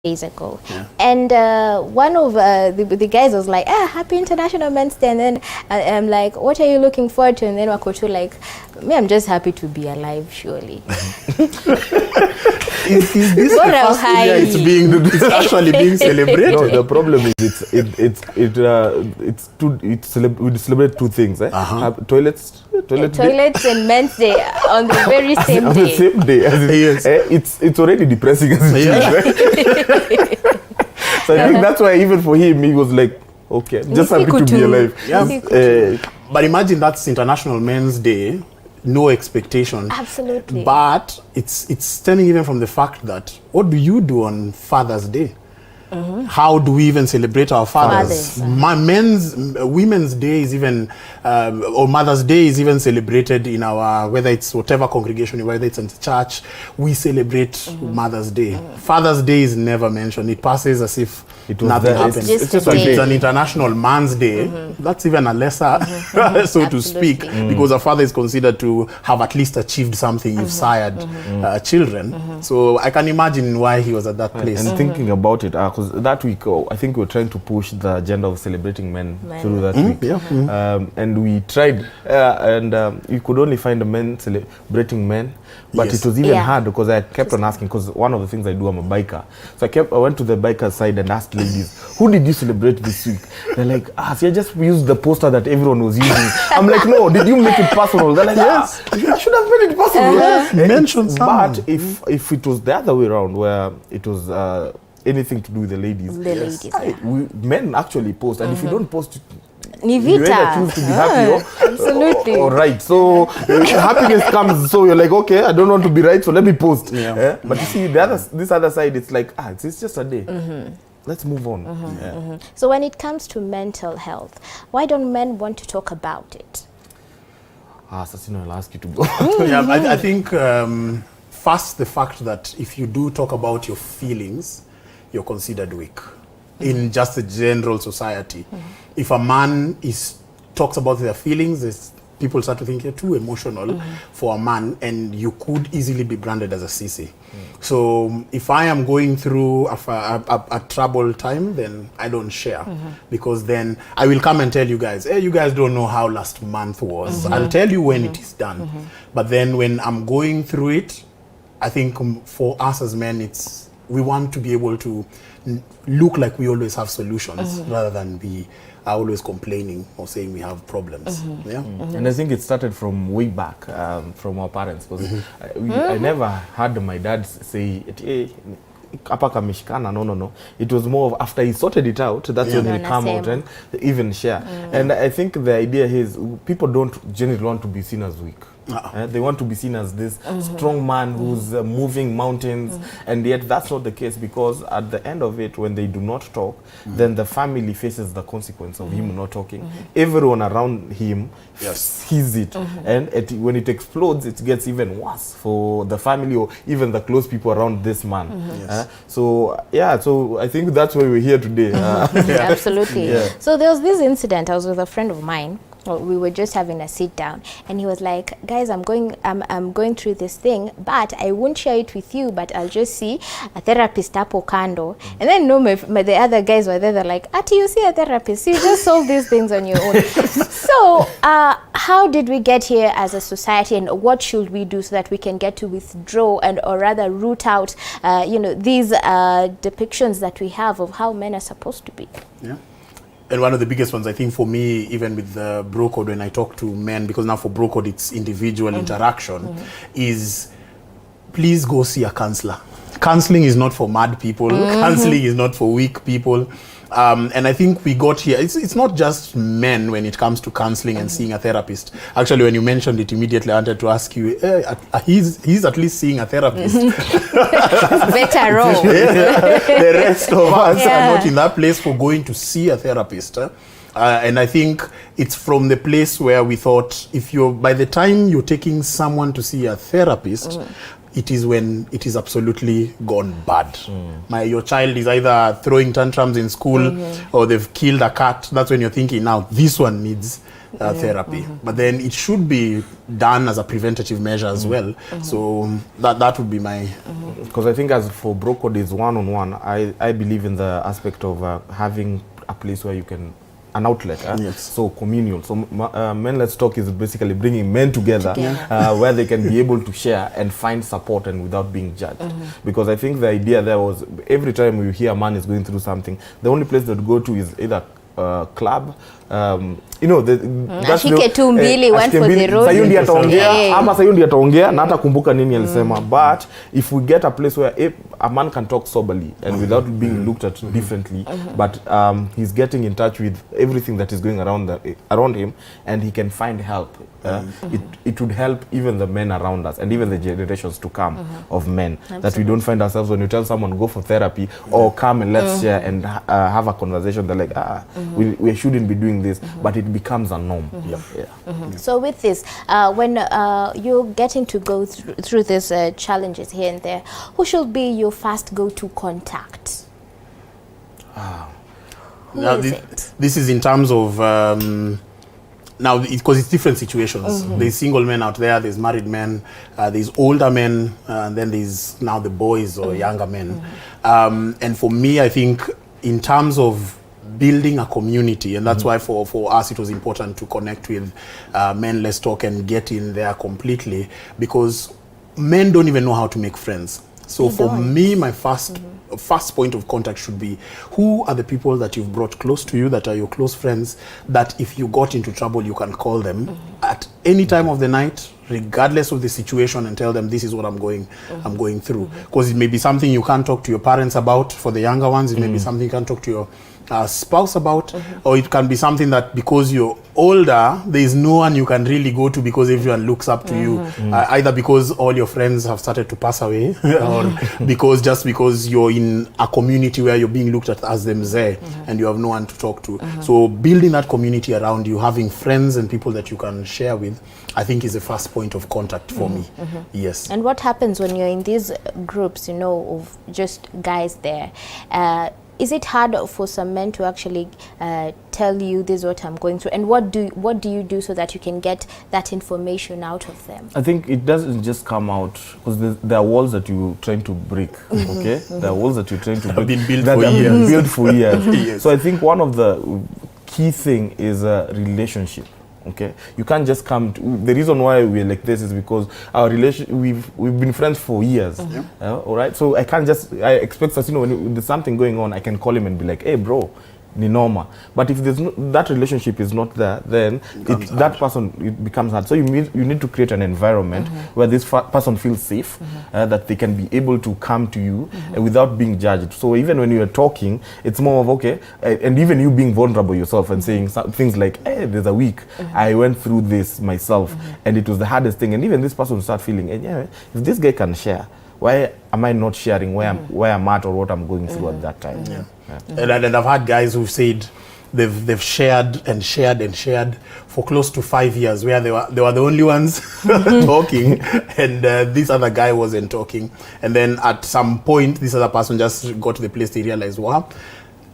days ago, and one of the guys was like, happy International Men's Day, and then I'm like, what are you looking forward to? And then Wakoto like, me, I'm just happy to be alive, surely. Is this the first year it's actually being celebrated? No, the problem is we celebrate two things, toilets and Men's Day on the very same day. On the same day. It's already depressing as it is, right? So I think that's why even for him, he was like, okay, just happy to be alive. But imagine that's International Men's Day, no expectation. Absolutely. But it's stemming even from the fact that what do you do on Father's Day? How do we even celebrate our fathers? Women's Day is even, or Mother's Day is even celebrated in our, whether it's whatever congregation, whether it's in the church, we celebrate Mother's Day. Father's Day is never mentioned. It passes as if nothing happened. It's just it's an International Man's Day. That's even a lesser, so to speak, because a father is considered to have at least achieved something. You've sired children. So I can imagine why he was at that place. And thinking about it, because that week, I think we were trying to push the agenda of celebrating men through that week. And we tried, and you could only find the men celebrating men. But it was even hard because I kept on asking, because one of the things I do, I'm a biker. So I went to the biker side and asked ladies, who did you celebrate this week? They're like, see, I just used the poster that everyone was using. I'm like, no, did you make it personal? They're like, yes, I should have made it personal. Mention someone. But if it was the other way around, where it was anything to do with the ladies, men actually post, and if you don't post, you either choose to be happy or right. So happiness comes, so you're like, okay, I don't want to be right, so let me post. But you see, this other side, it's like, it's just a day. Let's move on. So when it comes to mental health, why don't men want to talk about it? Sasino, I'll ask you to go. I think first, the fact that if you do talk about your feelings, you're considered weak in just a general society. If a man talks about their feelings, people start to think you're too emotional for a man, and you could easily be branded as a sissy. So if I am going through a troubled time, then I don't share, because then I will come and tell you guys, hey, you guys don't know how last month was. I'll tell you when it is done. But then when I'm going through it, I think for us as men, we want to be able to look like we always have solutions rather than be always complaining or saying we have problems. And I think it started from way back, from our parents, because I never heard my dad say, hey, no. It was more of after he sorted it out, that's when he'll come out and even share. And I think the idea is people don't generally want to be seen as weak. They want to be seen as this strong man who's moving mountains, and yet that's not the case, because at the end of it, when they do not talk, then the family faces the consequence of him not talking. Everyone around him sees it, and when it explodes, it gets even worse for the family or even the close people around this man. So I think that's why we're here today. Absolutely. So there was this incident. I was with a friend of mine. We were just having a sit down, and he was like, guys, I'm going through this thing, but I won't share it with you, but I'll just see a therapist hapo kando. And then the other guys were there, they're like, Ati, you see a therapist, you just solve these things on your own. So how did we get here as a society, and what should we do so that we can get to withdraw or rather root out these depictions that we have of how men are supposed to be? And one of the biggest ones, I think, for me, even with the bro code, when I talk to men, because now for bro code it's individual interaction, is please go see a counselor. Counseling is not for mad people. Counseling is not for weak people. And I think we got here, it's not just men when it comes to counseling and seeing a therapist. Actually, when you mentioned it immediately, I wanted to ask you, he's at least seeing a therapist. Better role. The rest of us are not in that place for going to see a therapist. And I think it's from the place where we thought, by the time you're taking someone to see a therapist, it is when it is absolutely gone bad. Your child is either throwing tantrums in school or they've killed a cat. That's when you're thinking, now this one needs therapy. But then it should be done as a preventative measure as well. So that would be my... Because I think as for bro code is one-on-one, I believe in the aspect of having a place where you can, an outlet, so communal. So Men Let's Talk is basically bringing men together where they can be able to share and find support and without being judged. Because I think the idea there was, every time you hear a man is going through something, the only place that go to is either club, you know, ashike tu mbili, one for the road. Sayundi ataongea ama Sayundi ataongea na hata kumbuka nini alisema. But if we get a place where a man can talk soberly and without being looked at differently, but he's getting in touch with everything that is going around him, and he can find help, it would help even the men around us and even the generations to come of men. Absolutely. That we don't find ourselves when you tell someone go for therapy or come and let's share and have a conversation, they're like, we shouldn't be doing this, but it becomes a norm. So with this, when you're getting to go through these challenges here and there, who should be your first go-to contact? This is in terms of now, because it's different situations. There's single men out there, there's married men, there's older men, and then there's now the boys or younger men. And for me, I think in terms of building a community, and that's why for us it was important to connect with Men Let's Talk and get in there completely, because men don't even know how to make friends. So for me, my first point of contact should be, who are the people that you've brought close to you, that are your close friends, that if you got into trouble, you can call them at any time of the night, regardless of the situation, and tell them this is what I'm going through. Because it may be something you can't talk to your parents about. For the younger ones, it may be something you can't talk to your spouse about, or it can be something that because you're older, there is no one you can really go to because everyone looks up to you, either because all your friends have started to pass away or because you're in a community where you're being looked at as the mzee and you have no one to talk to. So building that community around you, having friends and people that you can share with, I think is the first point of contact for me. Yes. And what happens when you're in these groups, you know, of just guys there? Is it hard for some men to actually tell you this is what I'm going through, and what do you do so that you can get that information out of them? I think it doesn't just come out, because there are walls that you're trying to break. Okay, there are walls that you're trying to break. Have been built for years. Yes. So I think one of the key thing is a relationship. Okay, you can't just come to, the reason why we're like this is because our relation, we've been friends for years. All right, so I expect that, you know, when there's something going on, I can call him and be like, hey bro, ni norma. But if there's that relationship is not there, then that person, it becomes hard. So you need to create an environment where this person feels safe, that they can be able to come to you without being judged. So even when you are talking, it's more of okay, and even you being vulnerable yourself and saying things like, hey, there's a week I went through this myself and it was the hardest thing, and even this person will start feeling, hey, yeah, if this guy can share, why am I not sharing where I'm at or what I'm going through at that time? And I've had guys who've said they've shared and shared and shared for close to 5 years, where they were the only ones talking, and this other guy wasn't talking. And then at some point, this other person just got to the place they realized, wow,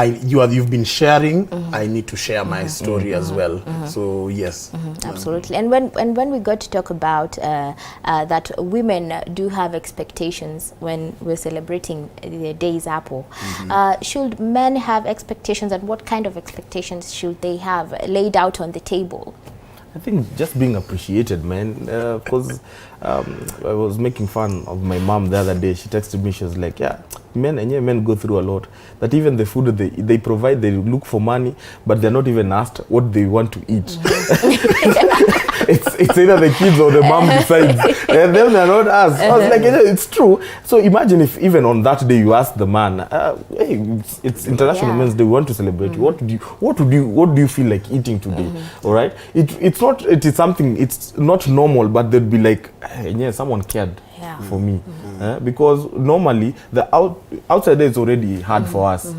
you've been sharing, I need to share my story as well. So yes. Absolutely. And when we got to talk about that women do have expectations when we're celebrating the day's apple, should men have expectations, and what kind of expectations should they have laid out on the table? I think just being appreciated, man, because I was making fun of my mom the other day. She texted me, she was like, yeah, men go through a lot, that even the food they provide, they look for money, but they're not even asked what they want to eat. It's either the kids or the mom decides, and then they're not asked. I was like, yeah, it's true. So imagine if even on that day you ask the man, hey, it's International Men's Day, we want to celebrate you. What do you feel like eating today? All right, it's not, it is something, it's not normal, but they'd be like, hey, yeah, someone cared. for me. Because normally the outside is already hard for us.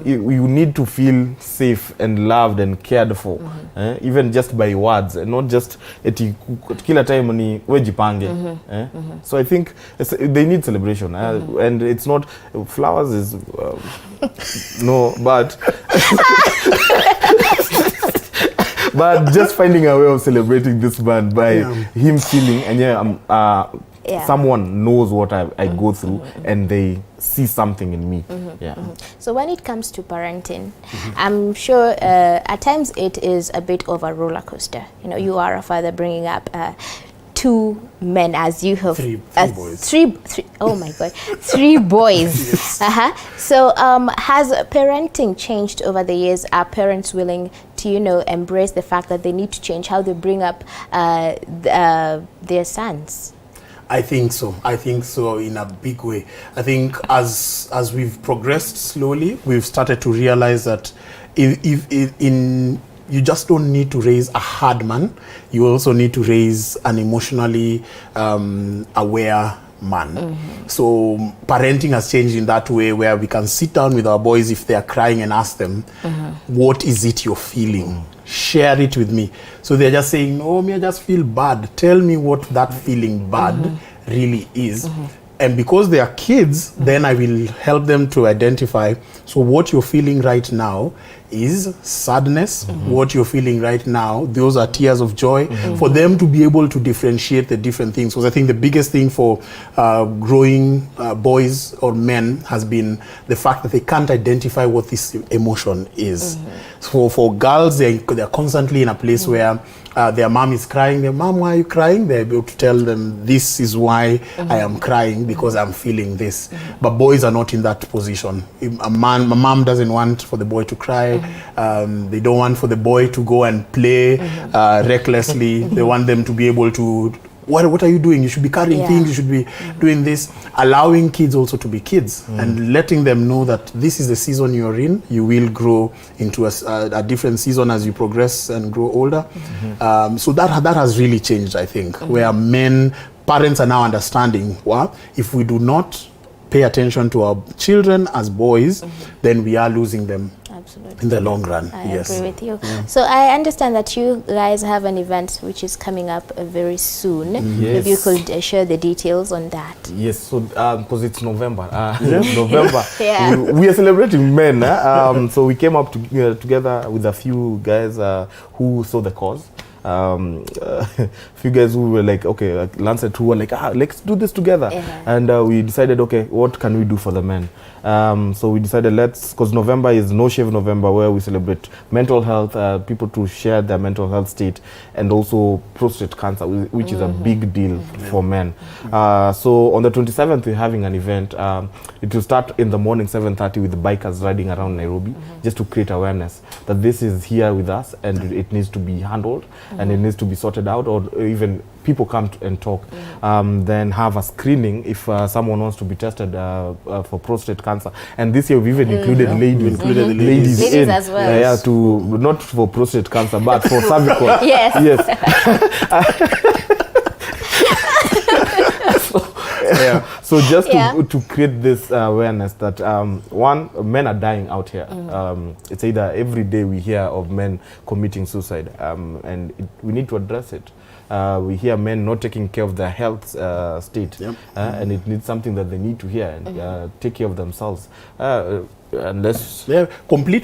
You need to feel safe and loved and cared for, even just by words, and not just kila time ni wejipange. So I think they need celebration, and it's not flowers is no, but but just finding a way of celebrating this man by him feeling, and someone knows what I go through, and they see something in me. So when it comes to parenting, I'm sure at times it is a bit of a roller coaster. You know, you are a father bringing up 2 men, as you have three boys. Three, oh my God, 3 boys. So has parenting changed over the years? Are parents willing to, you know, embrace the fact that they need to change how they bring up their sons? I think so. I think so in a big way. I think as we've progressed slowly, we've started to realize that you just don't need to raise a hard man. You also need to raise an emotionally aware man. So parenting has changed in that way, where we can sit down with our boys if they are crying and ask them, what is it you're feeling? Share it with me. So they're just saying, oh, me, I just feel bad. Tell me what that feeling bad really is. And because they are kids, then I will help them to identify, so what you're feeling right now is sadness. What you're feeling right now, those are tears of joy, for them to be able to differentiate the different things. Because I think the biggest thing for growing boys or men has been the fact that they can't identify what this emotion is. So for girls, they're constantly in a place where their mom is crying. Their mom, why are you crying? They're able to tell them, this is why I am crying, because I'm feeling this. But boys are not in that position. A mom doesn't want for the boy to cry. They don't want for the boy to go and play recklessly. They want them to be able to, what are you doing? You should be carrying things, you should be doing this. Allowing kids also to be kids and letting them know that this is the season you're in. You will grow into a different season as you progress and grow older. So that has really changed, I think, where parents are now understanding, well, if we do not pay attention to our children as boys, then we are losing them. Absolutely. In the long run. I agree with you. So I understand that you guys have an event which is coming up very soon. Maybe you could share the details on that. Yes, so because it's November. November. We are celebrating men. So we came up together with a few guys who saw the cause. Few guys who were like, okay, like Lancet, who were like, let's do this together. And we decided, okay, what can we do for the men? So we decided, because November is No Shave November, where we celebrate mental health, people to share their mental health state, and also prostate cancer, which is a big deal for men. So on the 27th, we're having an event. It will start in the morning, 7:30, with the bikers riding around Nairobi, just to create awareness that this is here with us, and it needs to be handled, and it needs to be sorted out, or even people come and talk. Then have a screening if someone wants to be tested for prostate cancer. And this year we've even included ladies. Ladies in, as well. To not for prostate cancer, but for cervical. Yes. So just to create this awareness that one, men are dying out here. It's either every day we hear of men committing suicide, and we need to address it. We hear men not taking care of their health state, and it needs something that they need to hear and take care of themselves. Complete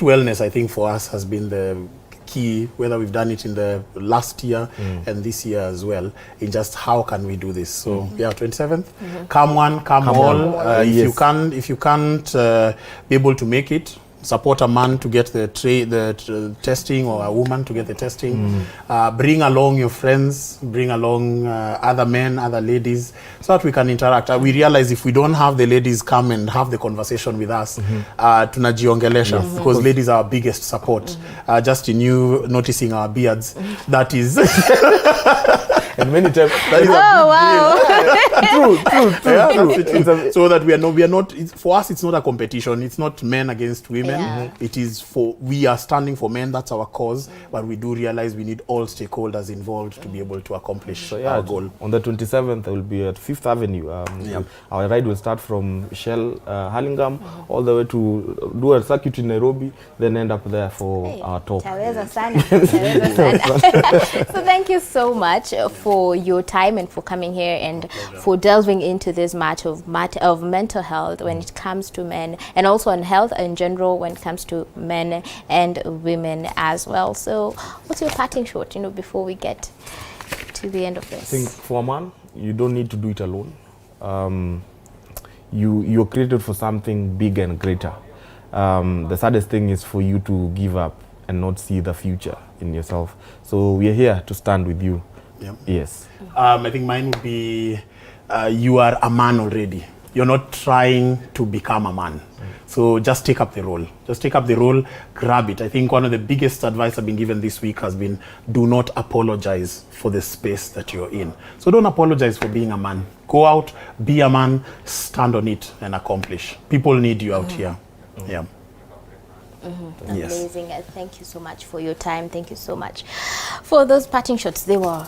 wellness, I think, for us has been the key, whether we've done it in the last year and this year as well, in just how can we do this. So 27th, come one, come all. If you can't be able to make it, support a man to get the testing, or a woman to get the testing. Bring along your friends, bring along other men, other ladies, so that we can interact. We realize if we don't have the ladies come and have the conversation with us, tunajiongelesha, because ladies are our biggest support. Just in you noticing our beards, that is And many times, That is wow. true. So that we are not, for us, it's not a competition. It's not men against women. Yeah. It is we are standing for men. That's our cause. But we do realize we need all stakeholders involved to be able to accomplish our goal. On the 27th, I will be at 5th Avenue. Our ride will start from Shell, Hurlingham, all the way to do a circuit in Nairobi, then end up there for our talk. Taweza sana. Taweza sana. So thank you so much for your time and for coming here and for delving into this matter of mental health when it comes to men, and also on health in general when it comes to men and women as well. So what's your parting shot, before we get to the end of this? I think for a man, you don't need to do it alone. You're created for something big and greater. The saddest thing is for you to give up and not see the future in yourself. So we are here to stand with you. Yeah. Yes. I think mine would be, you are a man already. You're not trying to become a man. So just take up the role. Just take up the role, grab it. I think one of the biggest advice I've been given this week has been, do not apologize for the space that you're in. So don't apologize for being a man. Go out, be a man, stand on it and accomplish. People need you out here. Yeah. Amazing. Thank you so much for your time. Thank you so much for those parting shots. They were